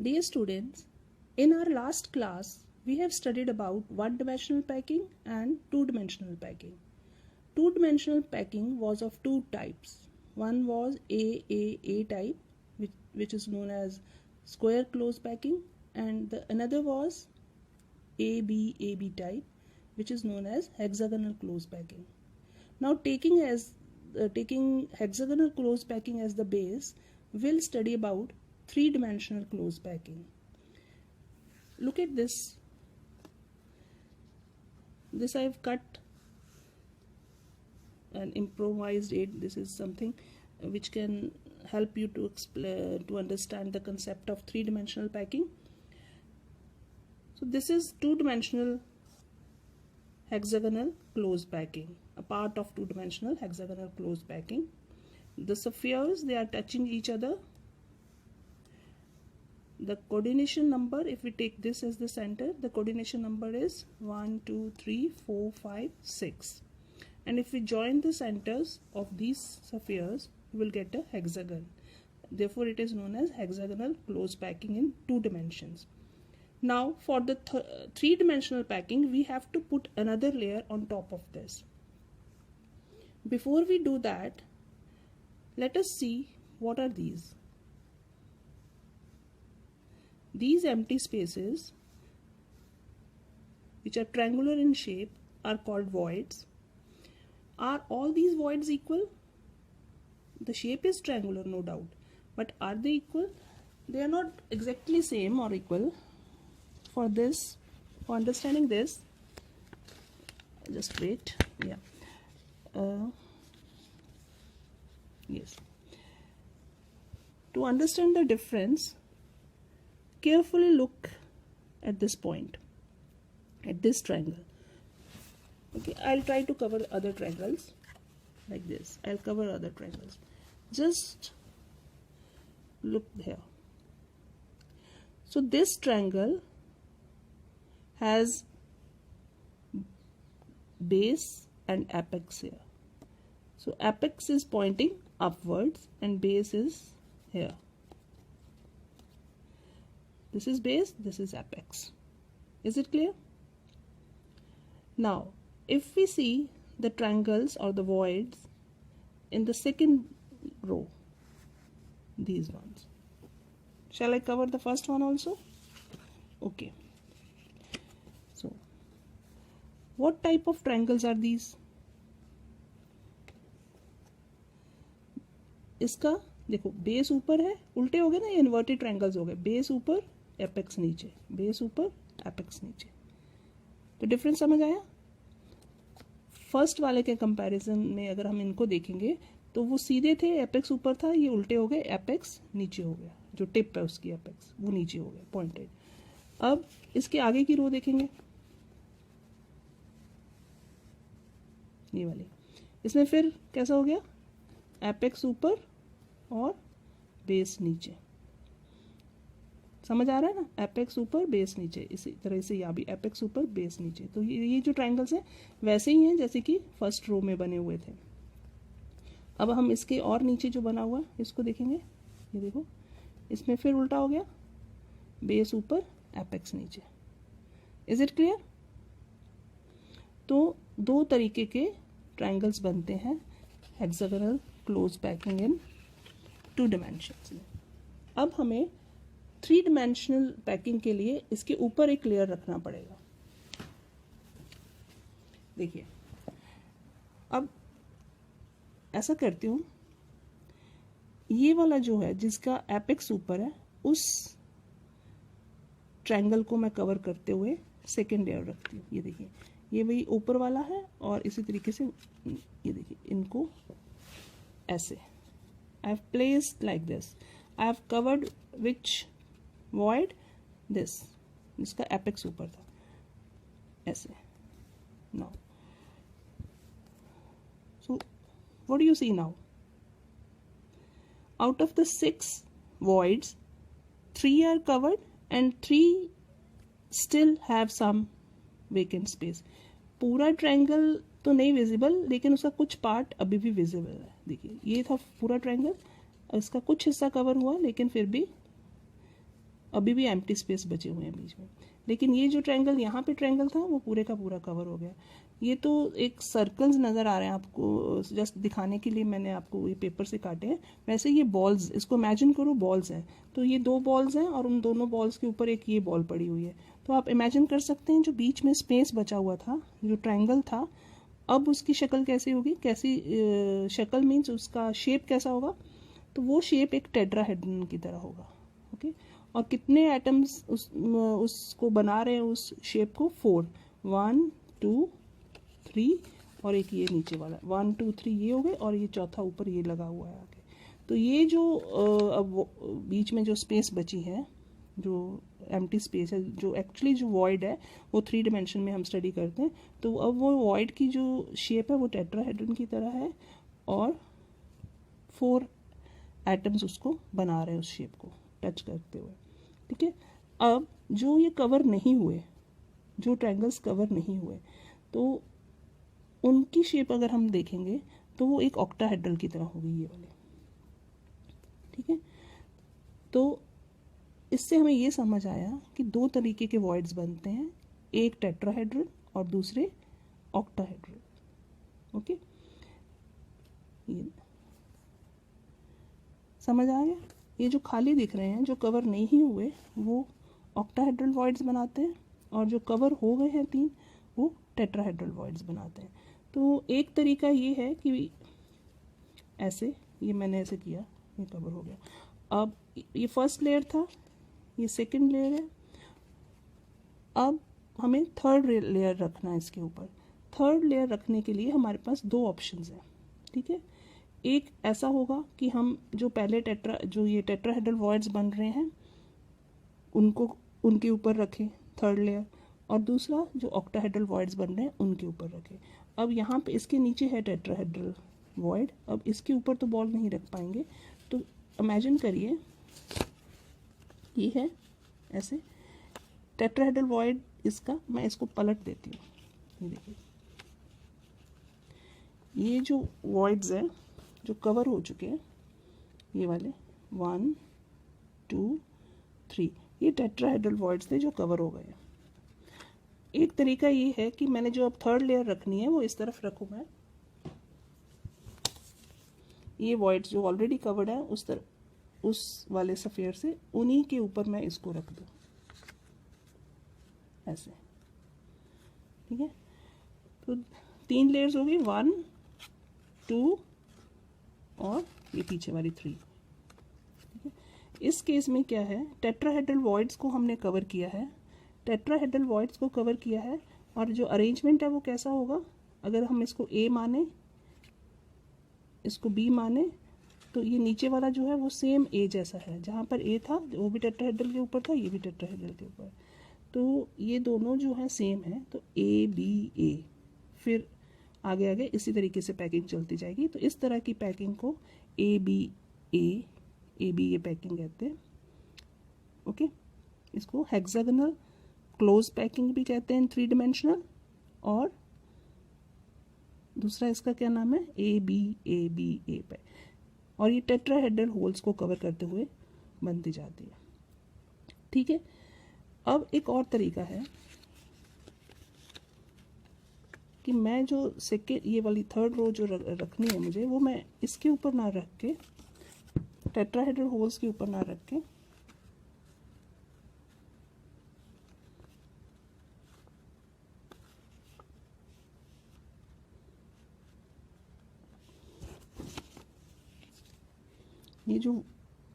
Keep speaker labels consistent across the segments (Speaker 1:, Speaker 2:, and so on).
Speaker 1: Dear students, in our last class, we have studied about one-dimensional packing and two-dimensional packing. Two-dimensional packing was of two types. One was AAA type, which is known as square close packing, and the another was ABAB type, which is known as hexagonal close packing. Now, taking hexagonal close packing as the base, we'll study about three-dimensional close packing. Look at this. This I've cut and improvised it. This is something which can help you to understand the concept of three-dimensional packing. So this is two-dimensional hexagonal close packing, a part of two-dimensional hexagonal close packing. The spheres, they are touching each other. The coordination number, if we take this as the center, the coordination number is 1, 2, 3, 4, 5, 6. And if we join the centers of these spheres, we will get a hexagon. Therefore, it is known as hexagonal close packing in two dimensions. Now, for the three-dimensional packing, we have to put another layer on top of this. Before we do that, let us see what are these. These empty spaces, which are triangular in shape, are called voids. Are all these voids equal? The shape is triangular, no doubt, but are they equal? They are not exactly same or equal. For understanding this, just wait. Yes. To understand the difference, carefully look at this point, at this triangle. Okay, I'll try to cover other triangles like this. I'll cover other triangles. Just look here. So this triangle has base and apex here. So apex is pointing upwards and base is here. This is base, this is apex. Is it clear? Now, if we see the triangles or the voids in the second row, these ones. Shall I cover the first one also? Okay. So, what type of triangles are these? इसका देखो base ऊपर है, उल्टे हो गए ना, ये inverted triangles हो गए, बेस ऊपर एपेक्स नीचे, बेस ऊपर एपेक्स नीचे. तो डिफरेंस समझ आया? फर्स्ट वाले के कंपैरिजन में अगर हम इनको देखेंगे तो वो सीधे थे, एपेक्स ऊपर था, ये उल्टे हो गए, एपेक्स नीचे हो गया, जो टिप है उसकी एपेक्स वो नीचे हो गया, पॉइंटेड. अब इसके आगे की रो देखेंगे, ये वाली, इसमें फिर कैसा हो गया, एपेक्स ऊपर और बेस नीचे. समझ आ रहा है ना? एपेक्स ऊपर बेस नीचे. इसी तरह से यहाँ भी एपेक्स ऊपर बेस नीचे. तो ये जो ट्रायंगल्स हैं वैसे ही हैं जैसे कि फर्स्ट रो में बने हुए थे. अब हम इसके और नीचे जो बना हुआ है इसको देखेंगे. ये देखो, इसमें फिर उल्टा हो गया, बेस ऊपर एपेक्स नीचे. Is it clear? तो दो तरीके के ट्रायंगल्स बनते हैं hexagonal close packing in two dimensions में. अब हमें थ्री डिमेंशनल पैकिंग के लिए इसके ऊपर एक लेयर रखना पड़ेगा. देखिए, अब ऐसा करती हूँ, ये वाला जो है जिसका एपेक्स ऊपर है उस ट्रायंगल को मैं कवर करते हुए सेकेंड लेयर रखती हूँ. ये देखिए, ये वही ऊपर वाला है और इसी तरीके से ये देखिए, इनको ऐसे I have placed like this. I have covered which void? This, जिसका apex ऊपर था, ऐसे. Now, so what do you see now? Out of the 6 voids, 3 are covered and 3 still have some vacant space. पूरा triangle तो नहीं visible, लेकिन उसका कुछ पार्ट अभी भी विजिबल है. देखिए, ये था पूरा ट्रायंगल, इसका कुछ हिस्सा कवर हुआ, लेकिन फिर भी अभी भी एम्प्टी स्पेस बचे हुए हैं बीच में। लेकिन ये जो ट्रायंगल यहाँ पे ट्रायंगल था वो पूरे का पूरा कवर हो गया। ये तो एक सर्कल्स नज़र आ रहे हैं आपको, जस्ट दिखाने के लिए मैंने आपको ये पेपर से काटे हैं। वैसे ये बॉल्स, इसको इमेजिन करो बॉल्स हैं, तो ये 2 बॉल्स हैं और उन दोनों बॉल्स के ऊपर एक ये बॉल पड़ी हुई है। तो आप इमेजिन कर सकते हैं जो बीच में स्पेस बचा हुआ था, जो ट्रायंगल था, अब उसकी शक्ल कैसी होगी, कैसी शक्ल मीन्स उसका शेप कैसा होगा, तो वो शेप एक टेट्राहेड्रन की तरह होगा। ओके, और कितने एटम्स उसको बना रहे हैं उस शेप को, 4, 1 2 3 और एक ये नीचे वाला 1 2 3 ये हो गए, और ये चौथा ऊपर ये लगा हुआ है आगे। तो ये जो अब बीच में जो स्पेस बची है, जो एम्प्टी स्पेस है, जो एक्चुअली जो वॉइड है वो 3 डायमेंशन में हम स्टडी करते हैं। तो अब वो वॉइड की जो शेप है वो टेट्राहेड्रन की तरह है और 4 एटम्स उसको बना रहे हैं उस शेप को टच करते हुए। ठीक है, अब जो ये कवर नहीं हुए, जो ट्रायंगल्स कवर नहीं हुए, तो उनकी शेप अगर हम देखेंगे तो वो एक ऑक्टाहेड्रल की तरह होगी, ये वाले। ठीक है, तो इससे हमें ये समझ आया कि 2 तरीके के वॉइड्स बनते हैं, एक टेट्राहेड्रल और दूसरे ऑक्टाहेड्रल। ओके, ये समझ आ गया। ये जो खाली दिख रहे हैं, जो कवर नहीं हुए, वो ऑक्टाहेड्रल वॉइड्स बनाते हैं, और जो कवर हो गए हैं 3 वो टेट्राहेड्रल वॉइड्स बनाते हैं। तो एक तरीका ये है कि ऐसे, ये मैंने ऐसे किया, ये कवर हो गया। अब ये फर्स्ट लेयर था, ये सेकंड लेयर है। अब हमें थर्ड लेयर रखना है इसके ऊपर। थर्ड लेयर रखने के लिए हमारे पास 2 ऑप्शंस हैं। ठीक है, एक ऐसा होगा कि हम जो पहले जो ये टेट्राहेड्रल वॉइड्स बन रहे हैं उनको उनके ऊपर रखें थर्ड लेयर, और दूसरा जो ऑक्टाहेड्रल वॉइड्स बन रहे हैं उनके ऊपर रखें। अब यहाँ पे इसके नीचे है टेट्राहेड्रल वॉइड, अब इसके ऊपर तो बॉल नहीं रख पाएंगे, तो इमेजिन करिए ये है ऐसे टेट्राहेड्रल वॉइड इसका, मैं इसको पलट देती हूँ। ये देखिए, ये जो वॉइड्स हैं जो कवर हो चुके हैं, ये वाले 1 2 3, ये टेट्राहेड्रल वॉइड्स थे जो कवर हो गए हैं। एक तरीका ये है कि मैंने जो अब थर्ड लेयर रखनी है वो इस तरफ रखूँ मैं, ये वॉइड्स जो ऑलरेडी कवर्ड है उस तरफ, उस वाले सफेयर से उन्हीं के ऊपर मैं इसको रख दूँ ऐसे। ठीक है, तो 3 लेयर्स होगी, 1 2 और ये पीछे वाली 3। ठीक है, इस केस में क्या है, टेट्राहेड्रल वॉइड्स को हमने कवर किया है, टेट्राहेड्रल वॉइड्स को कवर किया है, और जो अरेंजमेंट है वो कैसा होगा, अगर हम इसको A माने, इसको B माने, तो ये नीचे वाला जो है वो सेम A जैसा है, जहाँ पर A था वो भी टेट्राहेड्रल के ऊपर था, ये भी टेट्राहेड्रल के ऊपर, तो ये दोनों जो है सेम है, तो A B A, फिर आगे आगे इसी तरीके से पैकिंग चलती जाएगी। तो इस तरह की पैकिंग को A B ये पैकिंग कहते हैं। ओके, इसको हेक्सागोनल क्लोज पैकिंग भी कहते हैं 3 डायमेंशनल, और दूसरा इसका क्या नाम है, A B A पे, और ये टेट्राहेड्रल होल्स को कवर करते हुए बनती जाती है। ठीक है, अब एक और तरीका है कि मैं जो सेकेंड ये वाली थर्ड रो जो रखनी है मुझे, वो मैं इसके ऊपर ना रख के, टेट्राहेड्रल होल्स के ऊपर ना रख के, ये जो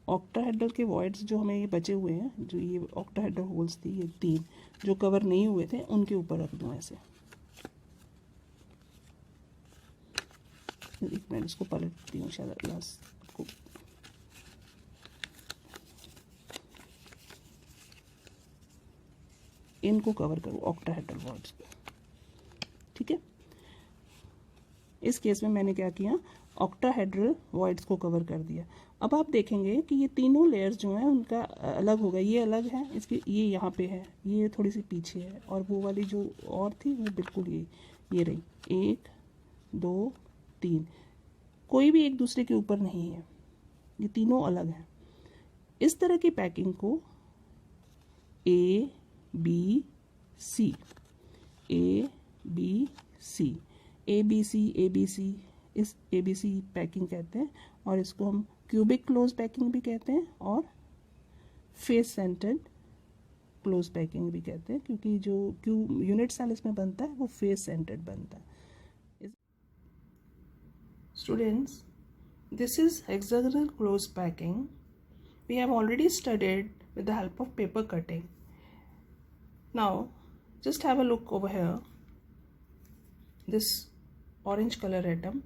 Speaker 1: ऑक्टाहेड्रल के वॉइड्स जो हमें ये बचे हुए हैं, जो ये ऑक्टाहेड्रल होल्स थी, ये 3 जो कवर नहीं हुए थे, उनके ऊपर रख दूँ ऐसे। एक मिनट, इसको पलटती हूँ, शायद लास्ट को, इनको कवर करूँ ऑक्टाहेड्रल वॉइड्स को। ठीक है, इस केस में मैंने क्या किया, ऑक्टाहेड्रल वॉइड्स को कवर कर दिया। अब आप देखेंगे कि ये तीनों लेयर्स जो हैं उनका अलग हो गया, ये अलग है, इसकी ये यहाँ पे है, ये थोड़ी सी पीछे है, और वो वाली जो और थी वो बिल्कुल ये रही, 1 2 3, कोई भी एक दूसरे के ऊपर नहीं है, ये तीनों अलग हैं। इस तरह की पैकिंग को A B C, A B C, ABC इस ABC पैकिंग कहते हैं, और इसको हम क्यूबिक क्लोज पैकिंग भी कहते हैं और फेस सेंटर्ड क्लोज पैकिंग भी कहते हैं, क्योंकि जो यूनिट सेल इसमें बनता है वो फेस सेंटर्ड बनता है. Students, this is hexagonal close packing. We have already studied with the help of paper cutting. Now just have a look over here, this orange color atom.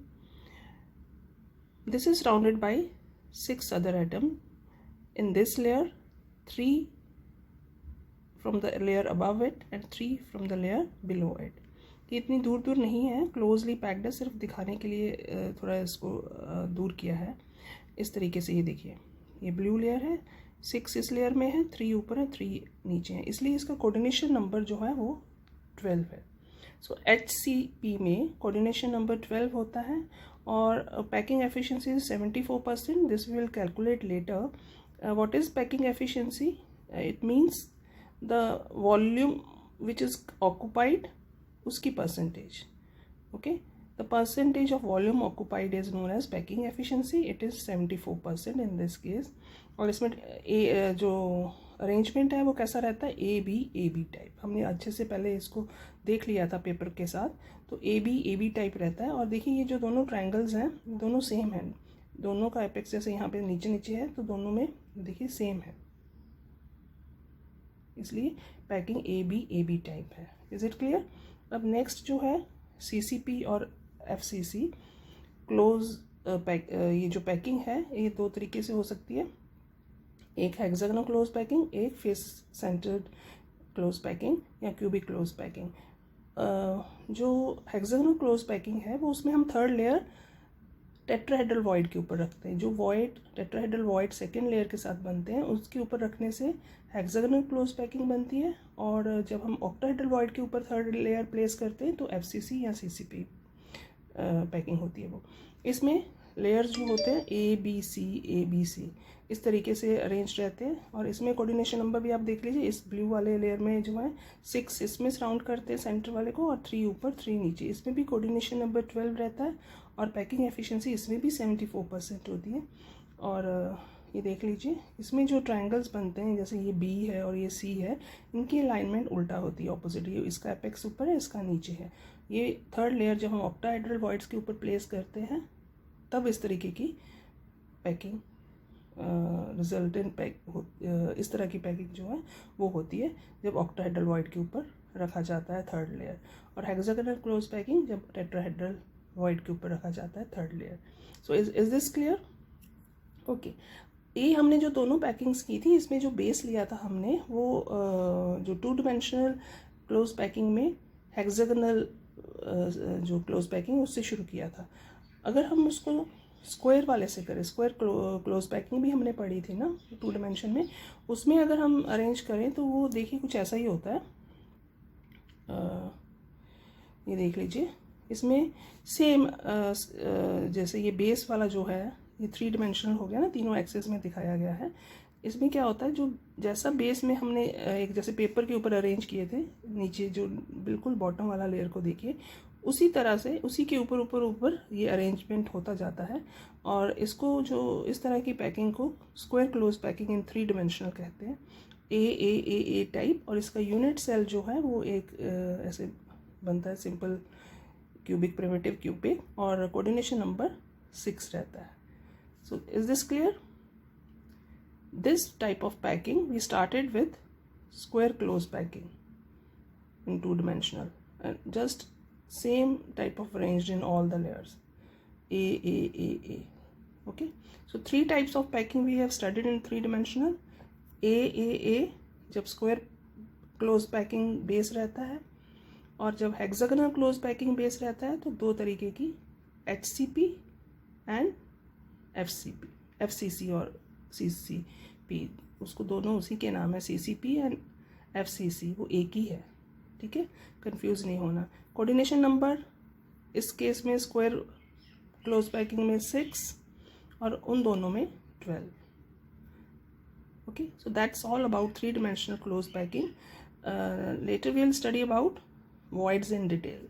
Speaker 1: This is surrounded by 6 other atoms. In this layer, 3 from the layer above it and 3 from the layer below it. ये इतनी दूर दूर नहीं है, closely packed है, सिर्फ दिखाने के लिए थोड़ा इसको दूर किया है. इस तरीके से ये देखिए, ये ब्लू लेयर है, 6 इस लेयर में है, 3 ऊपर है, 3 नीचे है, इसलिए इसका कोऑर्डिनेशन नंबर जो है वो 12 है. सो HCP में कोऑर्डिनेशन नंबर 12 होता है और packing efficiency is 74%. This will calculate later. What is packing efficiency? It means the volume which is occupied, उसकी percentage. Okay, the percentage of volume occupied is known as packing efficiency. It is 74% in this case. और इसमें जो arrangement है वो कैसा रहता है? AB type. हमने अच्छे से पहले इसको देख लिया था पेपर के साथ. तो AB टाइप रहता है. और देखिए ये जो दोनों ट्रायंगल्स हैं दोनों सेम हैं, दोनों का एपेक्स जैसे यहाँ पे नीचे नीचे है, तो दोनों में देखिए सेम है, इसलिए पैकिंग AB टाइप है. Is it clear? अब नेक्स्ट जो है CCP और FCC क्लोज ये जो पैकिंग है ये 2 तरीके से हो सकती है. एक हेक्सागोनल क्लोज पैकिंग, एक फेस सेंटर्ड क्लोज पैकिंग या क्यूबिक क्लोज पैकिंग. जो हेक्सागोनल क्लोज पैकिंग है वो उसमें हम थर्ड लेयर टेट्राहेड्रल वॉइड के ऊपर रखते हैं. जो void tetrahedral void second layer के साथ बनते हैं उसके ऊपर रखने से हेक्सागोनल क्लोज पैकिंग बनती है. और जब हम ऑक्टाहेड्रल वॉइड के ऊपर थर्ड लेयर प्लेस करते हैं तो FCC या CCP पैकिंग होती है. वो इसमें लेयर्स जो होते हैं ABC इस तरीके से अरेंज रहते हैं. और इसमें कोऑर्डिनेशन नंबर भी आप देख लीजिए. इस ब्लू वाले लेयर में जो है 6 इसमें सराउंड करते हैं सेंटर वाले को, और 3 ऊपर 3 नीचे. इसमें भी कोऑर्डिनेशन नंबर 12 रहता है और पैकिंग एफिशिएंसी इसमें भी 74% होती है. और ये देख लीजिए इसमें जो ट्रायंगल्स बनते हैं जैसे ये B है और ये C है, इनकी अलाइनमेंट उल्टा होती है, ऑपोजिट. ये इसका एपेक्स ऊपर है, इसका नीचे है. ये थर्ड लेयर जब हम ऑक्टाहेड्रल वॉइड्स के ऊपर प्लेस करते हैं तब इस तरीके की पैकिंग रिजल्टेंट इस तरह की पैकिंग जो है वो होती है जब ऑक्टाहेड्रल वॉइड के ऊपर रखा जाता है थर्ड लेयर. और हेक्सागोनल क्लोज पैकिंग जब टेट्राहेड्रल वॉइड के ऊपर रखा जाता है third layer. So is this clear? Okay, ये हमने जो दोनों पैकिंग्स की थी इसमें जो बेस लिया था हमने वो जो 2 डिमेंशनल क्लोज पैकिंग में हेक्सागोनल जो क्लोज पैकिंग उससे शुरू किया था. अगर हम उसको स्क्वायर वाले से करें, स्क्वायर क्लोज पैकिंग भी हमने पढ़ी थी ना 2 डिमेंशन में, उसमें अगर हम अरेंज करें तो वो देखिए कुछ ऐसा ही होता है. ये देख लीजिए इसमें सेम जैसे ये बेस वाला जो है ये 3 डिमेंशनल हो गया ना, तीनों एक्सेस में दिखाया गया है. इसमें क्या होता है, जो जैसा बेस में हमने एक जैसे पेपर के ऊपर अरेंज किए थे नीचे जो बिल्कुल बॉटम वाला लेयर को देखिए, उसी तरह से उसी के ऊपर ऊपर ऊपर ये अरेंजमेंट होता जाता है. और इसको जो इस तरह की पैकिंग को स्क्वायर क्लोज पैकिंग इन 3 डिमेंशनल कहते हैं, ए टाइप. और इसका यूनिट सेल जो है वो एक ऐसे बनता है, सिंपल क्यूबिक प्रिमिटिव क्यूबिक, और कोऑर्डिनेशन नंबर 6 रहता है. So is this clear? This type of packing we started with square close packing in 2 dimensional and just same type of arranged in all the layers A. Okay, so 3 types of packing we have studied in 3 dimensional. A जब square close packing base रहता है, और जब hexagonal close packing base रहता है तो 2 तरीके की HCP and FCC और CCP, उसको दोनों उसी के नाम है, CCP एंड FCC, वो एक ही है. ठीक है, कंफ्यूज नहीं होना. कोऑर्डिनेशन नंबर इस केस में स्क्वायर क्लोज पैकिंग में 6 और उन दोनों में 12. Okay, so that's all about three-dimensional closed packing. Later we'll study about voids in detail.